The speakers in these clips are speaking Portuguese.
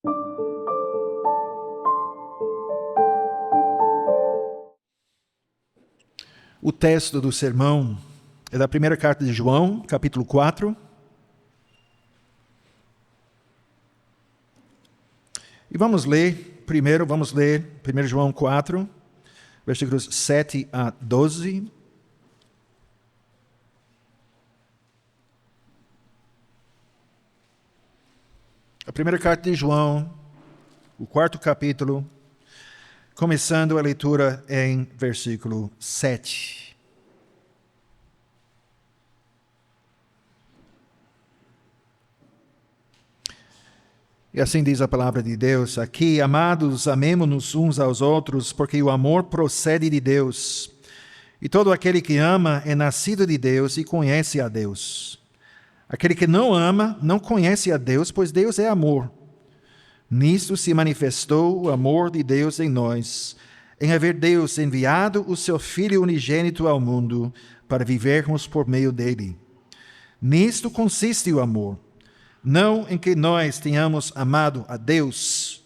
O texto do sermão é da primeira carta de João, capítulo 4. E vamos ler 1 João 4, versículos 7 a 12. A primeira carta de João, o quarto capítulo, começando a leitura em versículo 7. E assim diz a palavra de Deus aqui: amados, amemo-nos uns aos outros, porque o amor procede de Deus. E todo aquele que ama é nascido de Deus e conhece a Deus. Aquele que não ama não conhece a Deus, pois Deus é amor. Nisto se manifestou o amor de Deus em nós, em haver Deus enviado o seu Filho unigênito ao mundo para vivermos por meio dele. Nisto consiste o amor, não em que nós tenhamos amado a Deus,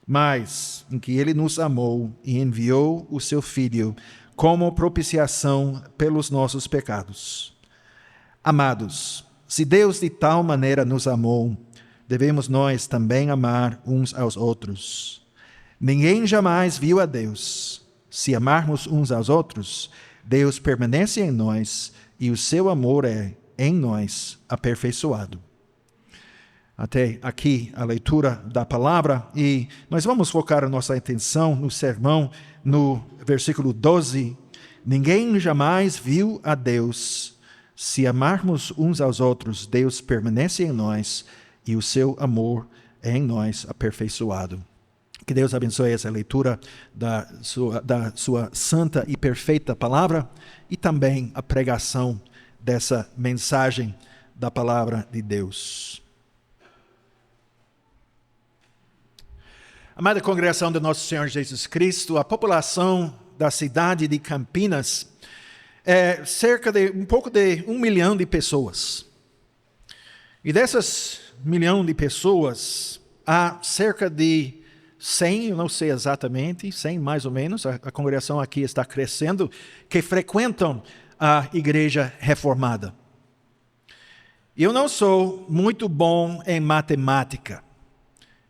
mas em que ele nos amou e enviou o seu Filho como propiciação pelos nossos pecados. Amados, se Deus de tal maneira nos amou, devemos nós também amar uns aos outros. Ninguém jamais viu a Deus. Se amarmos uns aos outros, Deus permanece em nós e o seu amor é, em nós, aperfeiçoado. Até aqui a leitura da palavra, e nós vamos focar a nossa atenção no sermão, no versículo 12. Ninguém jamais viu a Deus. Se amarmos uns aos outros, Deus permanece em nós e o seu amor é em nós aperfeiçoado. Que Deus abençoe essa leitura da sua santa e perfeita palavra e também a pregação dessa mensagem da palavra de Deus. Amada congregação do nosso Senhor Jesus Cristo, a população da cidade de Campinas é um pouco de 1 milhão de pessoas. E dessas 1 milhão de pessoas, há cerca de 100, eu não sei exatamente, 100 mais ou menos, a congregação aqui está crescendo, que frequentam a igreja reformada. Eu não sou muito bom em matemática.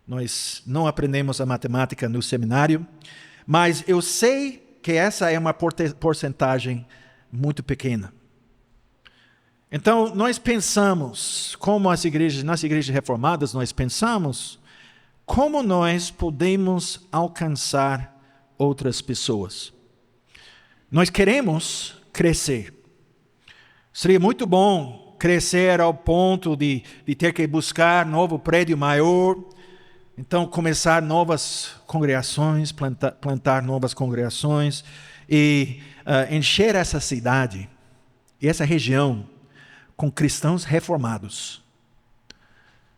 Nós não aprendemos a matemática no seminário, mas eu sei que essa é uma porcentagem muito pequena. Então, nós pensamos, como nas igrejas reformadas, nós pensamos como nós podemos alcançar outras pessoas. Nós queremos crescer. Seria muito bom crescer ao ponto de ter que buscar novo prédio maior, então começar novas congregações, plantar novas congregações e encher essa cidade e essa região com cristãos reformados.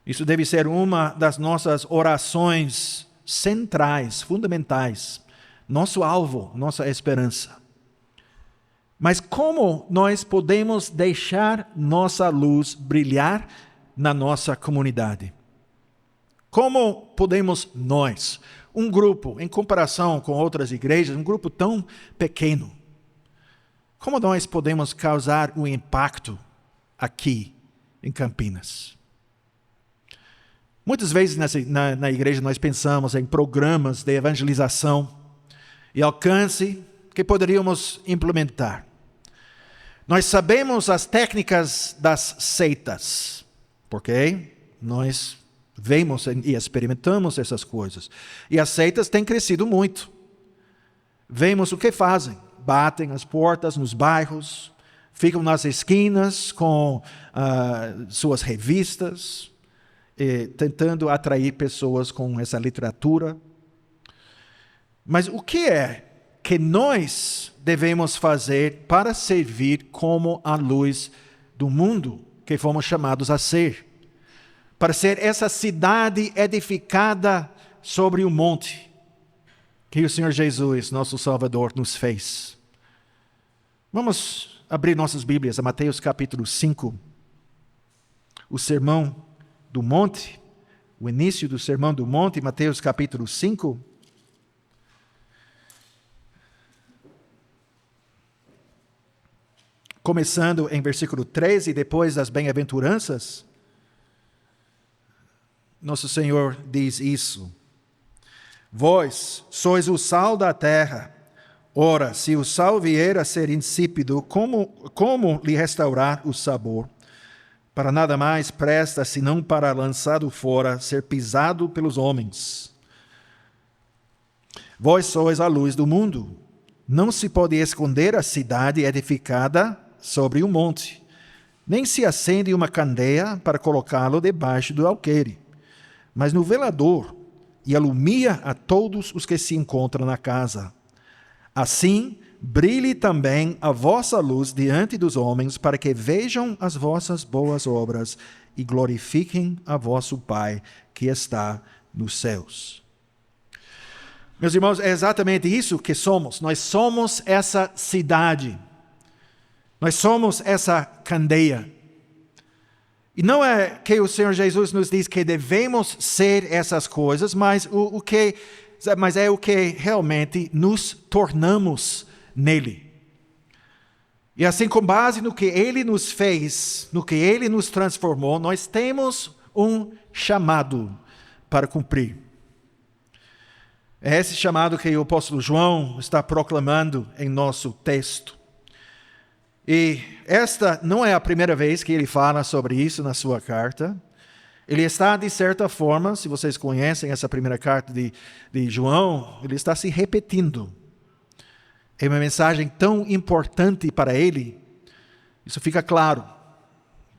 Isso deve ser uma das nossas orações centrais, fundamentais, nosso alvo, nossa esperança. Mas como nós podemos deixar nossa luz brilhar na nossa comunidade? Como podemos nós, um grupo, em comparação com outras igrejas, um grupo tão pequeno, como nós podemos causar um impacto aqui em Campinas? Muitas vezes na igreja nós pensamos em programas de evangelização e alcance que poderíamos implementar. Nós sabemos as técnicas das seitas, porque nós vemos e experimentamos essas coisas. E as seitas têm crescido muito. Vemos o que fazem. Batem as portas nos bairros, ficam nas esquinas com suas revistas, tentando atrair pessoas com essa literatura. Mas o que é que nós devemos fazer para servir como a luz do mundo que fomos chamados a ser? Para ser essa cidade edificada sobre o monte que o Senhor Jesus, nosso Salvador, nos fez. Vamos abrir nossas Bíblias a Mateus capítulo 5, o Sermão do Monte, o início do Sermão do Monte, Mateus capítulo 5. Começando em versículo 13, depois das bem-aventuranças, nosso Senhor diz isso: Vós sois o sal da terra. Ora, se o sal vier a ser insípido, como lhe restaurar o sabor? Para nada mais presta, senão para, lançado fora, ser pisado pelos homens. Vós sois a luz do mundo. Não se pode esconder a cidade edificada sobre um monte, nem se acende uma candeia para colocá-lo debaixo do alqueire, mas no velador, e alumia a todos os que se encontram na casa. Assim, brilhe também a vossa luz diante dos homens, para que vejam as vossas boas obras e glorifiquem a vosso Pai que está nos céus. Meus irmãos, é exatamente isso que somos. Nós somos essa cidade. Nós somos essa candeia. E não é que o Senhor Jesus nos diz que devemos ser essas coisas, mas é o que realmente nos tornamos nele. E assim, com base no que Ele nos fez, no que Ele nos transformou, nós temos um chamado para cumprir. É esse chamado que o apóstolo João está proclamando em nosso texto. E esta não é a primeira vez que ele fala sobre isso na sua carta. Ele está, de certa forma, se vocês conhecem essa primeira carta de João, ele está se repetindo. É uma mensagem tão importante para ele, isso fica claro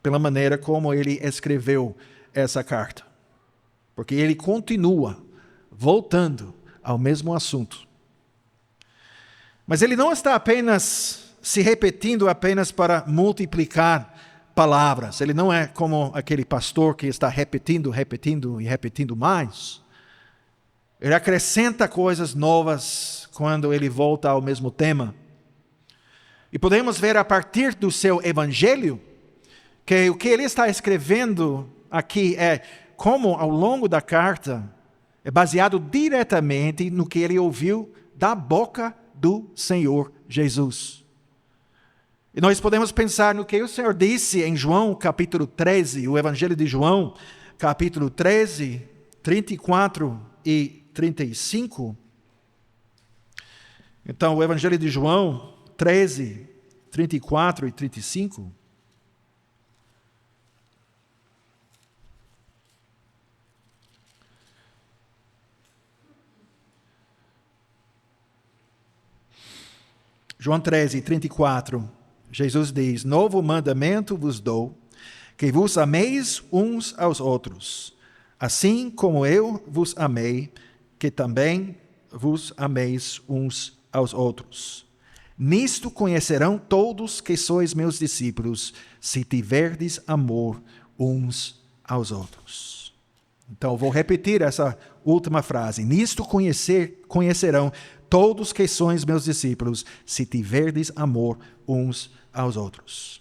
pela maneira como ele escreveu essa carta. Porque ele continua voltando ao mesmo assunto. Mas ele não está apenas se repetindo apenas para multiplicar palavras. Ele não é como aquele pastor que está repetindo e repetindo mais. Ele acrescenta coisas novas quando ele volta ao mesmo tema. E podemos ver a partir do seu evangelho que o que ele está escrevendo aqui é como ao longo da carta é baseado diretamente no que ele ouviu da boca do Senhor Jesus. E nós podemos pensar no que o Senhor disse em João capítulo 13, o Evangelho de João, capítulo 13, 34 e 35. Então, o Evangelho de João 13, 34 e 35. João 13, 34. Jesus diz: Novo mandamento vos dou, que vos ameis uns aos outros, assim como eu vos amei, que também vos ameis uns aos outros. Nisto conhecerão todos que sois meus discípulos, se tiverdes amor uns aos outros. Então, vou repetir essa última frase. Nisto conhecerão todos que sois meus discípulos, se tiverdes amor uns aos outros.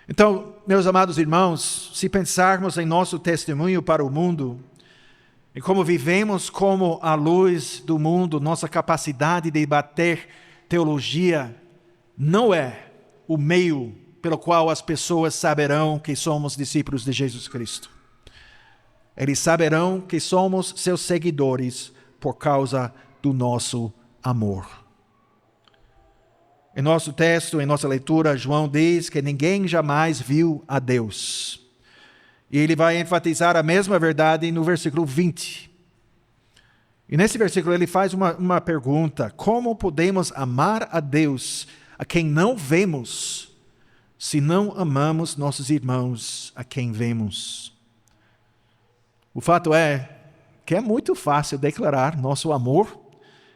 Então, meus amados irmãos, se pensarmos em nosso testemunho para o mundo, e como vivemos como a luz do mundo, nossa capacidade de debater teologia não é o meio pelo qual as pessoas saberão que somos discípulos de Jesus Cristo. Eles saberão que somos seus seguidores por causa do nosso amor. Em nosso texto, em nossa leitura, João diz que ninguém jamais viu a Deus. E ele vai enfatizar a mesma verdade no versículo 20. E nesse versículo ele faz uma pergunta: como podemos amar a Deus, a quem não vemos, se não amamos nossos irmãos, a quem vemos? O fato é que é muito fácil declarar nosso amor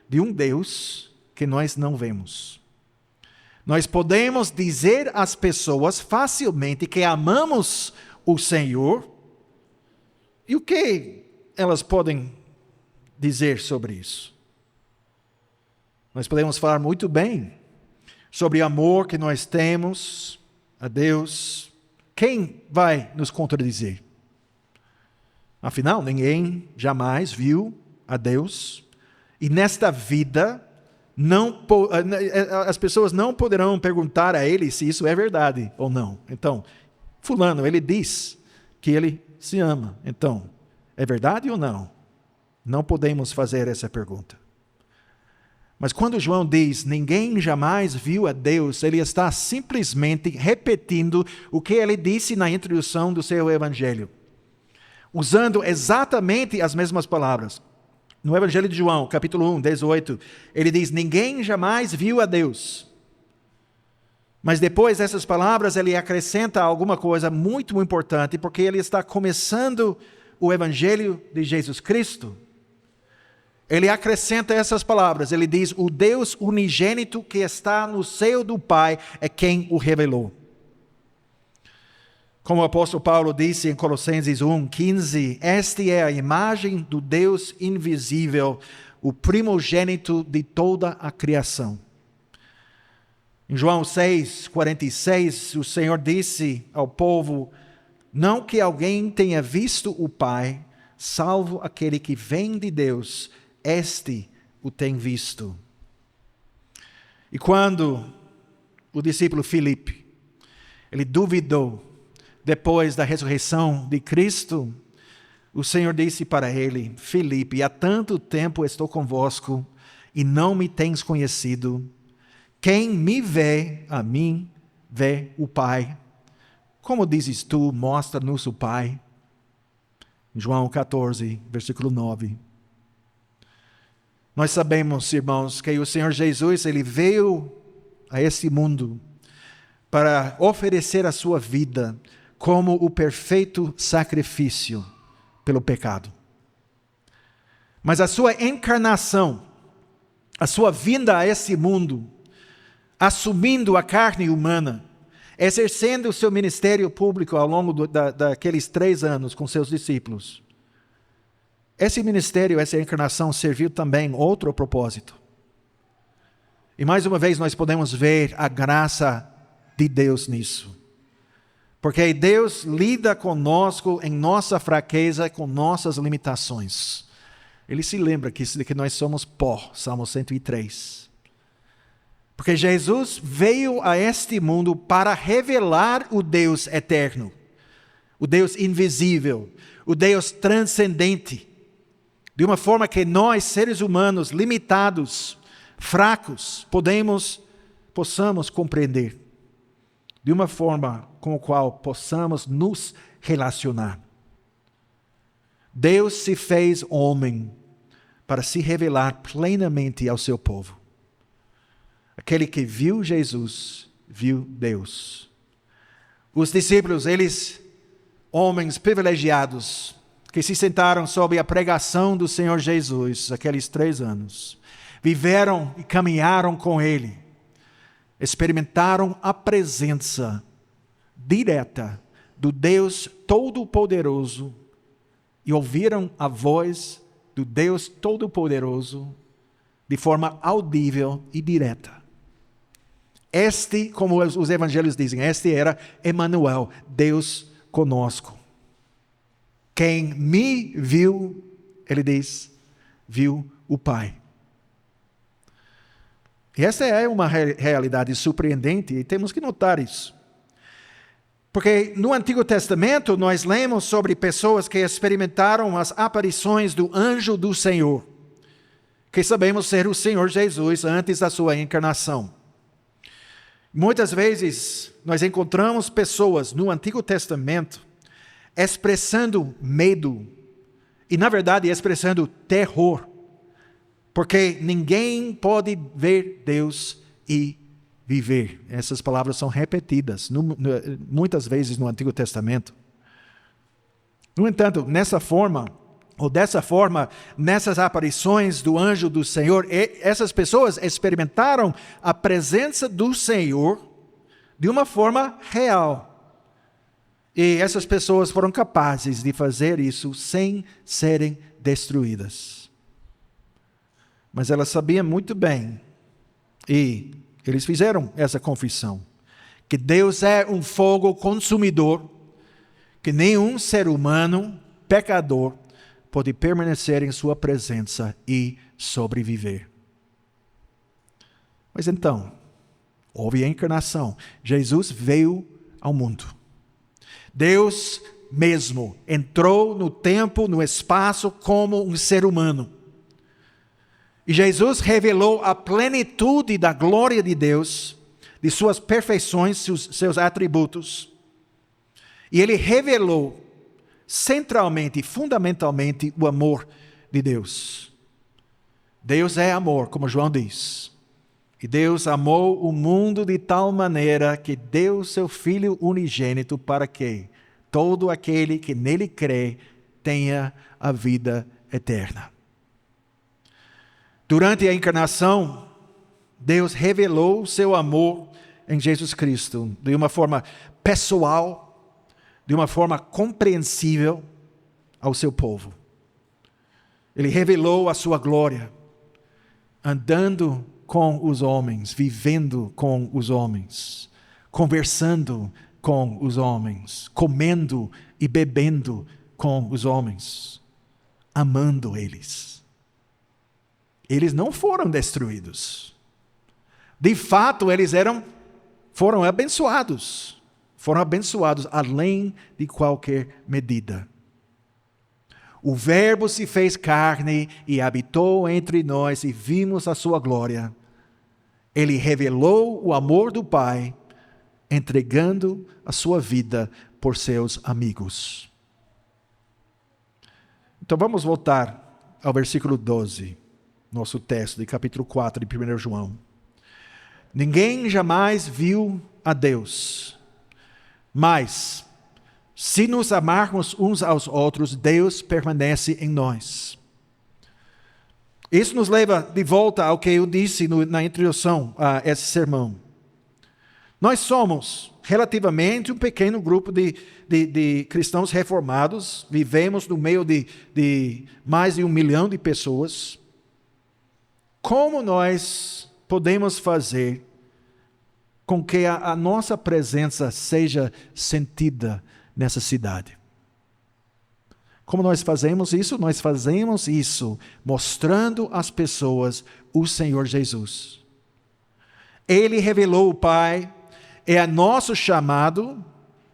de um Deus que nós não vemos. Nós podemos dizer às pessoas facilmente que amamos o Senhor, e o que elas podem dizer sobre isso? Nós podemos falar muito bem sobre o amor que nós temos a Deus. Quem vai nos contradizer? Afinal, ninguém jamais viu a Deus. E nesta vida, as pessoas não poderão perguntar a ele se isso é verdade ou não. Então, fulano, ele diz que ele se ama. Então, é verdade ou não? Não podemos fazer essa pergunta. Mas quando João diz, ninguém jamais viu a Deus, ele está simplesmente repetindo o que ele disse na introdução do seu evangelho. Usando exatamente as mesmas palavras. No Evangelho de João, capítulo 1, 18, ele diz, ninguém jamais viu a Deus. Mas depois dessas palavras, ele acrescenta alguma coisa muito importante, porque ele está começando o Evangelho de Jesus Cristo. Ele acrescenta essas palavras, ele diz, o Deus unigênito que está no seio do Pai é quem o revelou. Como o apóstolo Paulo disse em Colossenses 1:15, esta é a imagem do Deus invisível, o primogênito de toda a criação. Em João 6:46, o Senhor disse ao povo, não que alguém tenha visto o Pai, salvo aquele que vem de Deus, este o tem visto. E quando o discípulo Filipe, ele duvidou, depois da ressurreição de Cristo, o Senhor disse para ele, Filipe, há tanto tempo estou convosco e não me tens conhecido. Quem me vê, a mim, vê o Pai. Como dizes tu, mostra-nos o Pai. João 14, versículo 9. Nós sabemos, irmãos, que o Senhor Jesus, ele veio a esse mundo para oferecer a sua vida como o perfeito sacrifício pelo pecado. Mas a sua encarnação, a sua vinda a esse mundo, assumindo a carne humana, exercendo o seu ministério público ao longo daqueles 3 anos com seus discípulos. Esse ministério, essa encarnação serviu também outro propósito. E mais uma vez nós podemos ver a graça de Deus nisso. Porque Deus lida conosco em nossa fraqueza, com nossas limitações. Ele se lembra que nós somos pó, Salmo 103. Porque Jesus veio a este mundo para revelar o Deus eterno, o Deus invisível, o Deus transcendente, de uma forma que nós, seres humanos, limitados, fracos, possamos compreender. De uma forma com a qual possamos nos relacionar. Deus se fez homem para se revelar plenamente ao seu povo. Aquele que viu Jesus, viu Deus. Os discípulos, eles, homens privilegiados, que se sentaram sob a pregação do Senhor Jesus, aqueles 3 anos, viveram e caminharam com Ele, experimentaram a presença direta do Deus Todo-Poderoso e ouviram a voz do Deus Todo-Poderoso de forma audível e direta. Este, como os evangelhos dizem, este era Emanuel, Deus conosco. Quem me viu, ele diz, viu o Pai. E essa é uma realidade surpreendente e temos que notar isso. Porque no Antigo Testamento nós lemos sobre pessoas que experimentaram as aparições do anjo do Senhor, que sabemos ser o Senhor Jesus antes da sua encarnação. Muitas vezes nós encontramos pessoas no Antigo Testamento expressando medo e, na verdade, expressando terror. Porque ninguém pode ver Deus e viver. Essas palavras são repetidas muitas vezes no Antigo Testamento. No entanto, dessa forma, nessas aparições do anjo do Senhor, essas pessoas experimentaram a presença do Senhor de uma forma real. E essas pessoas foram capazes de fazer isso sem serem destruídas. Mas elas sabiam muito bem, e eles fizeram essa confissão, que Deus é um fogo consumidor, que nenhum ser humano pecador pode permanecer em sua presença e sobreviver. Mas então, houve a encarnação. Jesus veio ao mundo. Deus mesmo entrou no tempo, no espaço, como um ser humano. E Jesus revelou a plenitude da glória de Deus, de suas perfeições, seus atributos. E ele revelou centralmente e fundamentalmente o amor de Deus. Deus é amor, como João diz. E Deus amou o mundo de tal maneira que deu seu Filho unigênito para que todo aquele que nele crê tenha a vida eterna. Durante a encarnação, Deus revelou o seu amor em Jesus Cristo de uma forma pessoal, de uma forma compreensível ao seu povo. Ele revelou a sua glória, andando com os homens, vivendo com os homens, conversando com os homens, comendo e bebendo com os homens, amando eles. Eles não foram destruídos. De fato, eles foram abençoados. Foram abençoados além de qualquer medida. O Verbo se fez carne e habitou entre nós e vimos a sua glória. Ele revelou o amor do Pai, entregando a sua vida por seus amigos. Então vamos voltar ao versículo 12, nosso texto de capítulo 4 de 1 João. Ninguém jamais viu a Deus, mas se nos amarmos uns aos outros, Deus permanece em nós. Isso nos leva de volta ao que eu disse na introdução a esse sermão. Nós somos relativamente um pequeno grupo de cristãos reformados, vivemos no meio de mais de 1 milhão de pessoas. Como nós podemos fazer com que a nossa presença seja sentida nessa cidade? Como nós fazemos isso? Nós fazemos isso mostrando às pessoas o Senhor Jesus. Ele revelou o Pai, é nosso chamado,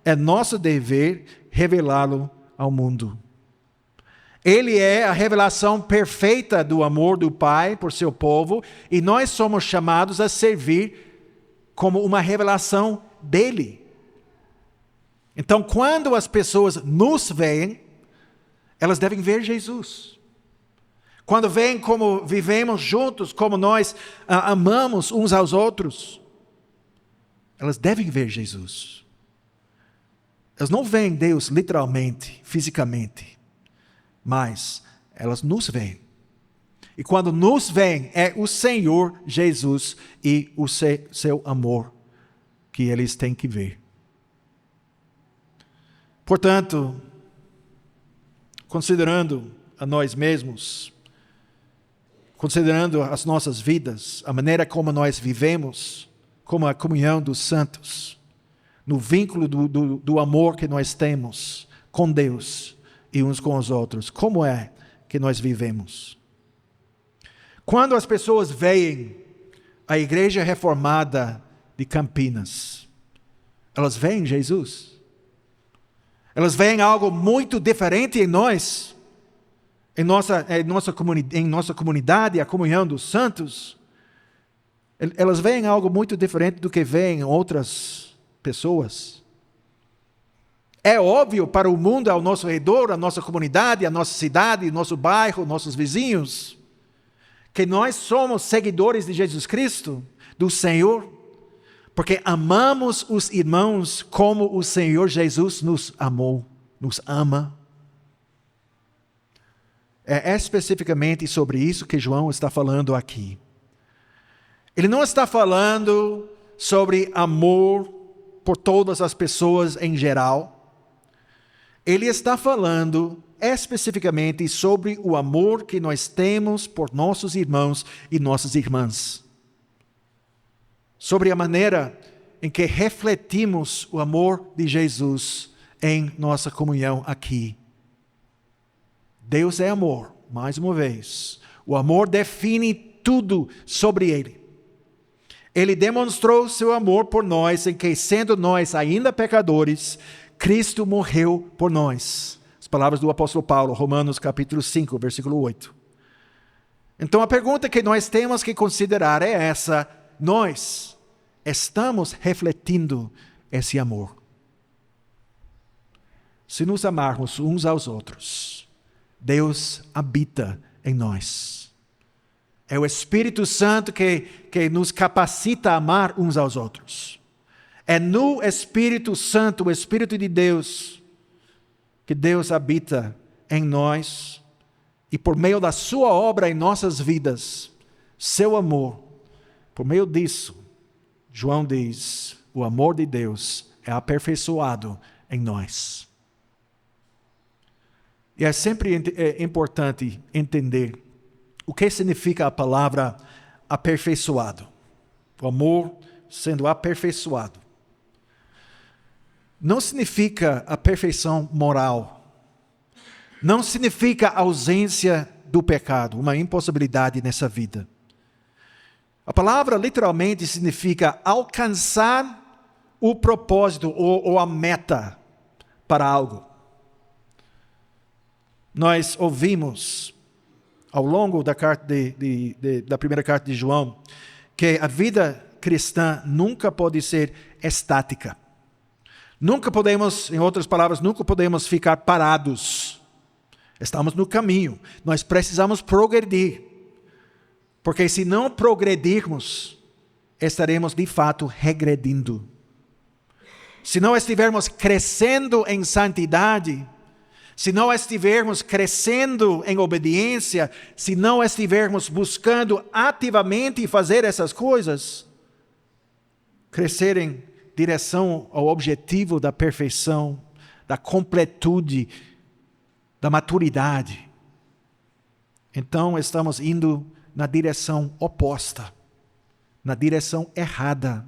é nosso dever revelá-lo ao mundo. Ele é a revelação perfeita do amor do Pai por seu povo, e nós somos chamados a servir como uma revelação dele. Então, quando as pessoas nos veem, elas devem ver Jesus. Quando veem como vivemos juntos, como nós amamos uns aos outros, elas devem ver Jesus. Elas não veem Deus literalmente, fisicamente, mas elas nos veem. E quando nos veem, é o Senhor Jesus e o seu amor que eles têm que ver. Portanto, considerando a nós mesmos, considerando as nossas vidas, a maneira como nós vivemos, como a comunhão dos santos, no vínculo do amor que nós temos com Deus e uns com os outros, como é que nós vivemos? Quando as pessoas veem a Igreja Reformada de Campinas, elas veem Jesus. Elas veem algo muito diferente em nós, em nossa comunidade, a comunhão dos santos. Elas veem algo muito diferente do que veem outras pessoas. É óbvio para o mundo ao nosso redor, a nossa comunidade, a nossa cidade, o nosso bairro, nossos vizinhos, que nós somos seguidores de Jesus Cristo, do Senhor, porque amamos os irmãos como o Senhor Jesus nos amou, nos ama. É especificamente sobre isso que João está falando aqui. Ele não está falando sobre amor por todas as pessoas em geral. Ele está falando especificamente sobre o amor que nós temos por nossos irmãos e nossas irmãs. Sobre a maneira em que refletimos o amor de Jesus em nossa comunhão aqui. Deus é amor, mais uma vez. O amor define tudo sobre Ele. Ele demonstrou seu amor por nós em que, sendo nós ainda pecadores, Cristo morreu por nós. As palavras do apóstolo Paulo, Romanos capítulo 5, versículo 8. Então a pergunta que nós temos que considerar é essa: nós estamos refletindo esse amor? Se nos amarmos uns aos outros, Deus habita em nós. É o Espírito Santo que nos capacita a amar uns aos outros. É no Espírito Santo, o Espírito de Deus, que Deus habita em nós. E por meio da sua obra em nossas vidas, seu amor, por meio disso, João diz, o amor de Deus é aperfeiçoado em nós. E é sempre importante entender o que significa a palavra aperfeiçoado. O amor sendo aperfeiçoado. Não significa a perfeição moral. Não significa a ausência do pecado, uma impossibilidade nessa vida. A palavra literalmente significa alcançar o propósito ou a meta para algo. Nós ouvimos ao longo da primeira carta de João, que a vida cristã nunca pode ser estática. Nunca podemos, em outras palavras, nunca podemos ficar parados. Estamos no caminho. Nós precisamos progredir. Porque se não progredirmos, estaremos de fato regredindo. Se não estivermos crescendo em santidade, se não estivermos crescendo em obediência, se não estivermos buscando ativamente fazer essas coisas, crescer em direção ao objetivo da perfeição, da completude, da maturidade, então estamos indo na direção oposta, na direção errada.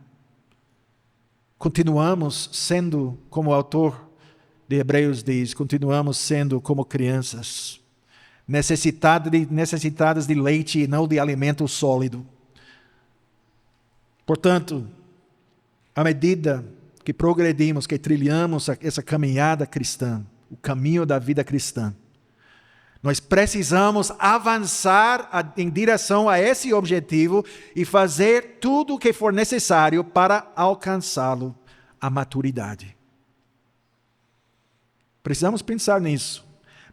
Continuamos sendo, como o autor de Hebreus diz, continuamos sendo como crianças, necessitadas de leite e não de alimento sólido. Portanto, à medida que progredimos, que trilhamos essa caminhada cristã, o caminho da vida cristã, nós precisamos avançar em direção a esse objetivo e fazer tudo o que for necessário para alcançá-lo, a maturidade. Precisamos pensar nisso.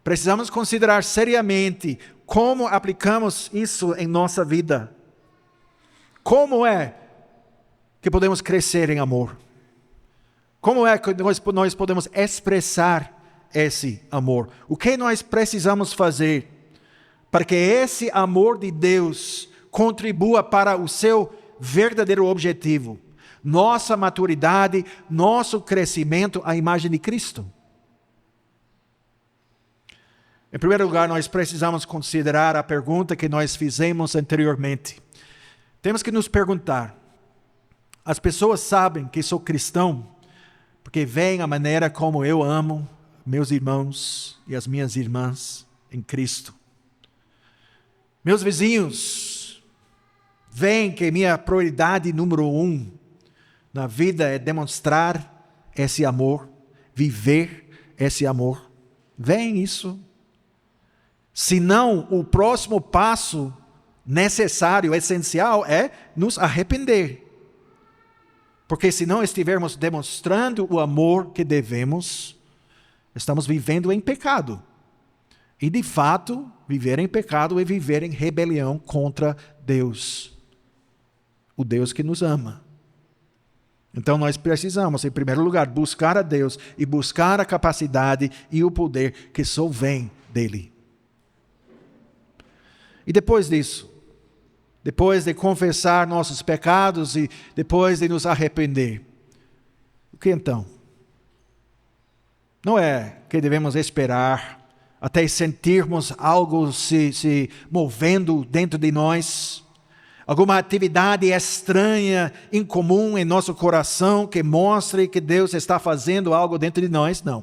Precisamos considerar seriamente como aplicamos isso em nossa vida. Como é que podemos crescer em amor? Como é que nós podemos expressar esse amor? O que nós precisamos fazer para que esse amor de Deus contribua para o seu verdadeiro objetivo? Nossa maturidade, nosso crescimento à imagem de Cristo. Em primeiro lugar, nós precisamos considerar a pergunta que nós fizemos anteriormente. Temos que nos perguntar: as pessoas sabem que sou cristão porque veem a maneira como eu amo meus irmãos e as minhas irmãs em Cristo? Meus vizinhos veem que minha prioridade número 1 na vida é demonstrar esse amor, viver esse amor? Veem isso? Se não, o próximo passo necessário, essencial, é nos arrepender. Porque se não estivermos demonstrando o amor que devemos, estamos vivendo em pecado. E de fato, viver em pecado é viver em rebelião contra Deus, o Deus que nos ama. Então nós precisamos, em primeiro lugar, buscar a Deus e buscar a capacidade e o poder que só vem dele. E depois disso, depois de confessar nossos pecados e depois de nos arrepender, o que então? Não é que devemos esperar até sentirmos algo se movendo dentro de nós, alguma atividade estranha, incomum em nosso coração que mostre que Deus está fazendo algo dentro de nós. Não.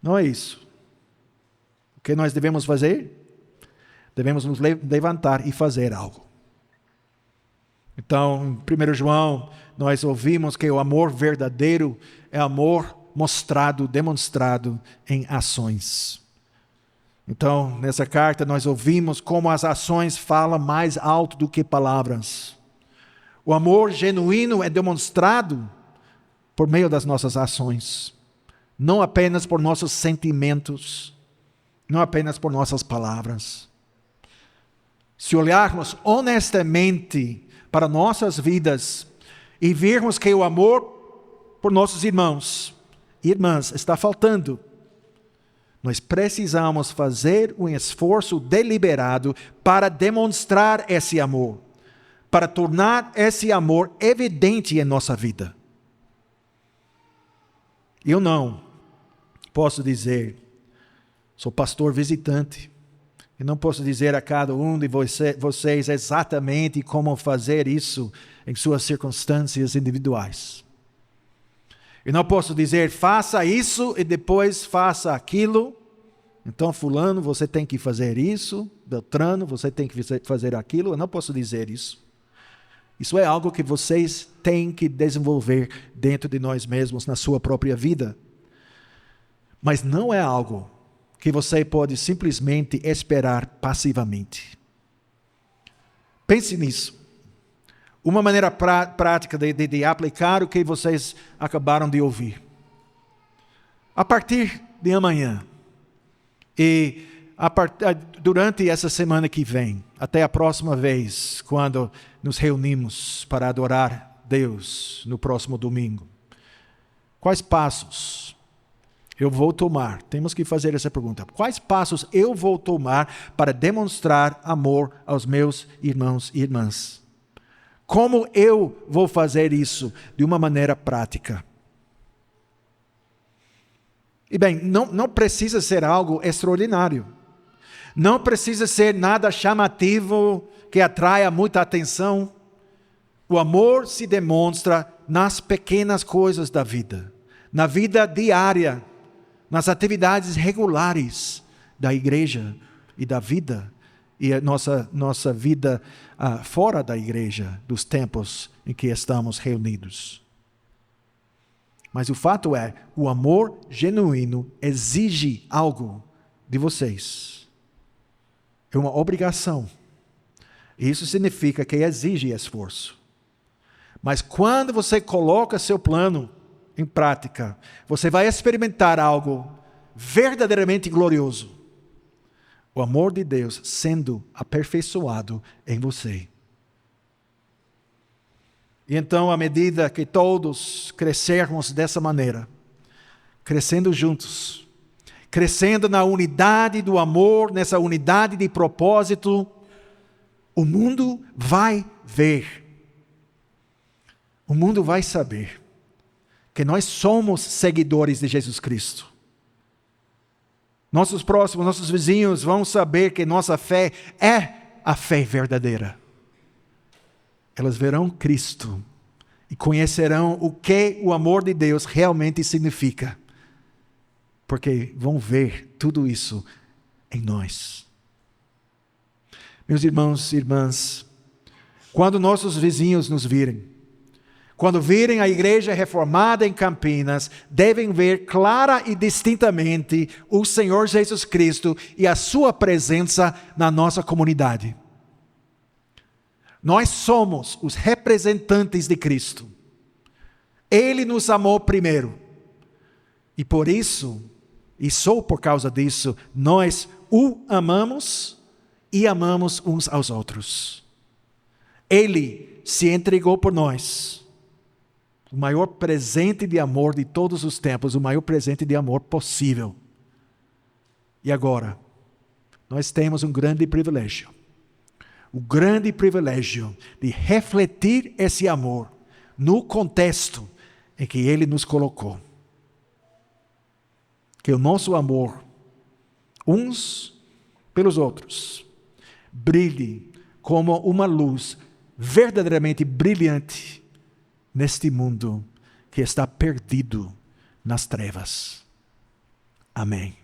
Não é isso. que nós devemos fazer? Devemos nos levantar e fazer algo. Então, em 1 João, nós ouvimos que o amor verdadeiro é amor mostrado, demonstrado em ações. Então, nessa carta, nós ouvimos como as ações falam mais alto do que palavras. O amor genuíno é demonstrado por meio das nossas ações, não apenas por nossos sentimentos, não apenas por nossas palavras. Se olharmos honestamente para nossas vidas e virmos que o amor por nossos irmãos e irmãs está faltando, nós precisamos fazer um esforço deliberado para demonstrar esse amor, para tornar esse amor evidente em nossa vida. Eu não posso dizer, sou pastor visitante, e não posso dizer a cada um de vocês exatamente como fazer isso em suas circunstâncias individuais. Eu não posso dizer, faça isso e depois faça aquilo. Então, fulano, você tem que fazer isso. Beltrano, você tem que fazer aquilo. Eu não posso dizer isso. Isso é algo que vocês têm que desenvolver dentro de nós mesmos, na sua própria vida. Mas não é algo que você pode simplesmente esperar passivamente. Pense nisso. Uma maneira prática de aplicar o que vocês acabaram de ouvir. A partir de amanhã e durante essa semana que vem, até a próxima vez, quando nos reunimos para adorar Deus no próximo domingo, quais passos eu vou tomar? Temos que fazer essa pergunta. Quais passos eu vou tomar para demonstrar amor aos meus irmãos e irmãs? Como eu vou fazer isso de uma maneira prática? E bem, não precisa ser algo extraordinário. Não precisa ser nada chamativo que atraia muita atenção. O amor se demonstra nas pequenas coisas da vida, na vida diária, nas atividades regulares da igreja e da vida, e a nossa vida fora da igreja, dos tempos em que estamos reunidos. Mas o fato é, o amor genuíno exige algo de vocês. É uma obrigação. Isso significa que exige esforço. Mas quando você coloca seu plano em prática, você vai experimentar algo verdadeiramente glorioso. O amor de Deus sendo aperfeiçoado em você. E então, à medida que todos crescermos dessa maneira, crescendo juntos, crescendo na unidade do amor, nessa unidade de propósito, o mundo vai ver, o mundo vai saber que nós somos seguidores de Jesus Cristo. Nossos próximos, nossos vizinhos vão saber que nossa fé é a fé verdadeira. Elas verão Cristo e conhecerão o que o amor de Deus realmente significa. Porque vão ver tudo isso em nós. Meus irmãos e irmãs, quando nossos vizinhos nos virem, quando virem a igreja reformada em Campinas, devem ver clara e distintamente o Senhor Jesus Cristo e a sua presença na nossa comunidade. Nós somos os representantes de Cristo. Ele nos amou primeiro. E por isso, e só por causa disso, nós o amamos e amamos uns aos outros. Ele se entregou por nós. O maior presente de amor de todos os tempos, o maior presente de amor possível. E agora, nós temos um grande privilégio. O grande privilégio de refletir esse amor no contexto em que Ele nos colocou. Que o nosso amor, uns pelos outros, brilhe como uma luz verdadeiramente brilhante neste mundo que está perdido nas trevas. Amém.